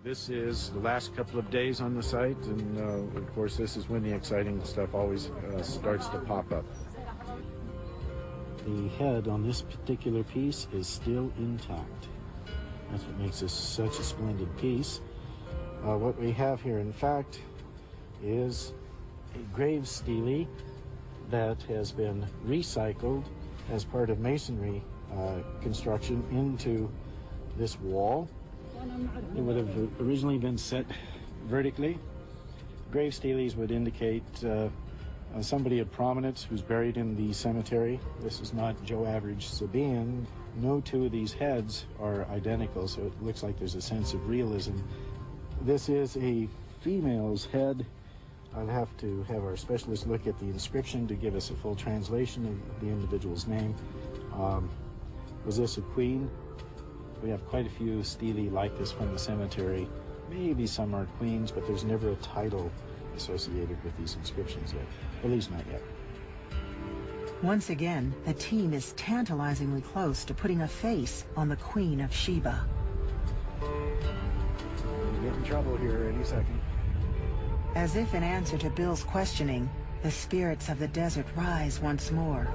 This is the last couple of days on the site, and of course this is when the exciting stuff always starts to pop up. The head on this particular piece is still intact. That's what makes this such a splendid piece. What we have here, in fact, is a grave stele that has been recycled as part of masonry construction into this wall. It would have originally been set vertically. Grave steles would indicate somebody of prominence who's buried in the cemetery. This is not Joe Average Sabaean. No two of these heads are identical, so it looks like there's a sense of realism. This is a female's head. I'd have to have our specialist look at the inscription to give us a full translation of the individual's name. Was this a queen? We have quite a few stelae like this from the cemetery. Maybe some are queens, but there's never a title associated with these inscriptions yet, at least not yet. Once again, the team is tantalizingly close to putting a face on the Queen of Sheba. We'll get in trouble here any second. As if in answer to Bill's questioning, the spirits of the desert rise once more.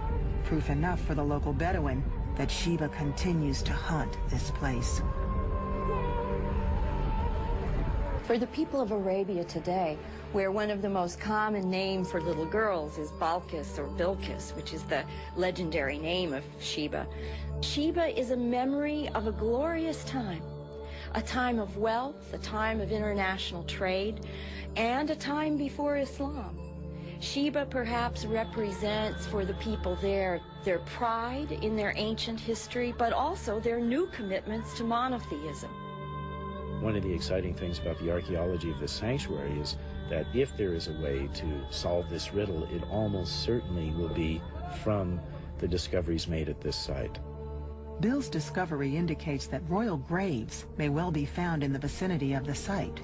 Proof enough for the local Bedouin that Sheba continues to haunt this place. For the people of Arabia today, where one of the most common names for little girls is Balqis or Bilqis, which is the legendary name of Sheba, Sheba is a memory of a glorious time, a time of wealth, a time of international trade, and a time before Islam. Sheba perhaps represents for the people there their pride in their ancient history, but also their new commitments to monotheism. One of the exciting things about the archaeology of this sanctuary is that if there is a way to solve this riddle, it almost certainly will be from the discoveries made at this site. Bill's discovery indicates that royal graves may well be found in the vicinity of the site.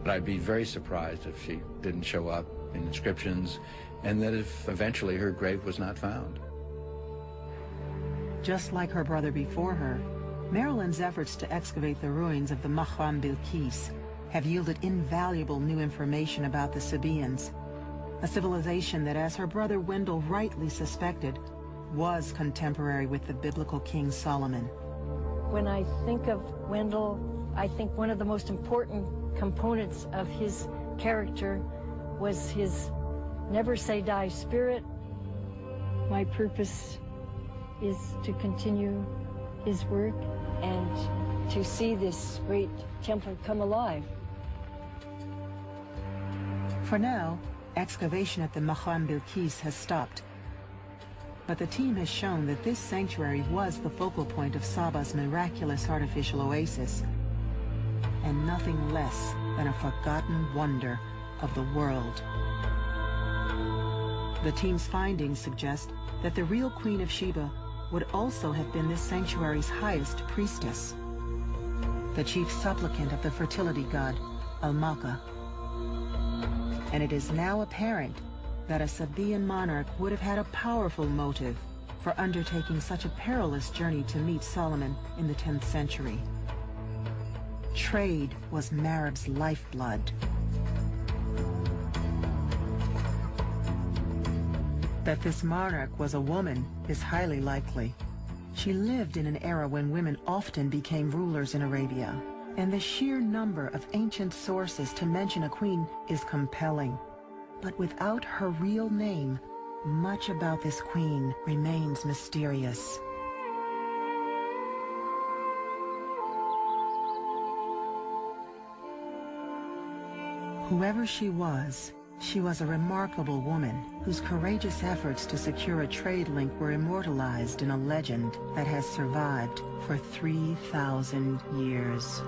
But I'd be very surprised if she didn't show up in inscriptions, and that if eventually her grave was not found. Just like her brother before her, Marilyn's efforts to excavate the ruins of the Maqam Bilqis have yielded invaluable new information about the Sabaeans, a civilization that, as her brother Wendell rightly suspected, was contemporary with the biblical King Solomon. When I think of Wendell, I think one of the most important components of his character was his never say die spirit. My purpose is to continue his work and to see this great temple come alive. For now, excavation at the Maqam Bilqis has stopped. But the team has shown that this sanctuary was the focal point of Saba's miraculous artificial oasis, and nothing less than a forgotten wonder of the world. The team's findings suggest that the real Queen of Sheba would also have been this sanctuary's highest priestess, the chief supplicant of the fertility god, Al-Maka. And it is now apparent that a Sabaean monarch would have had a powerful motive for undertaking such a perilous journey to meet Solomon in the 10th century. Trade was Marab's lifeblood. That this monarch was a woman is highly likely. She lived in an era when women often became rulers in Arabia, and the sheer number of ancient sources to mention a queen is compelling. But without her real name, much about this queen remains mysterious. Whoever she was a remarkable woman whose courageous efforts to secure a trade link were immortalized in a legend that has survived for 3,000 years.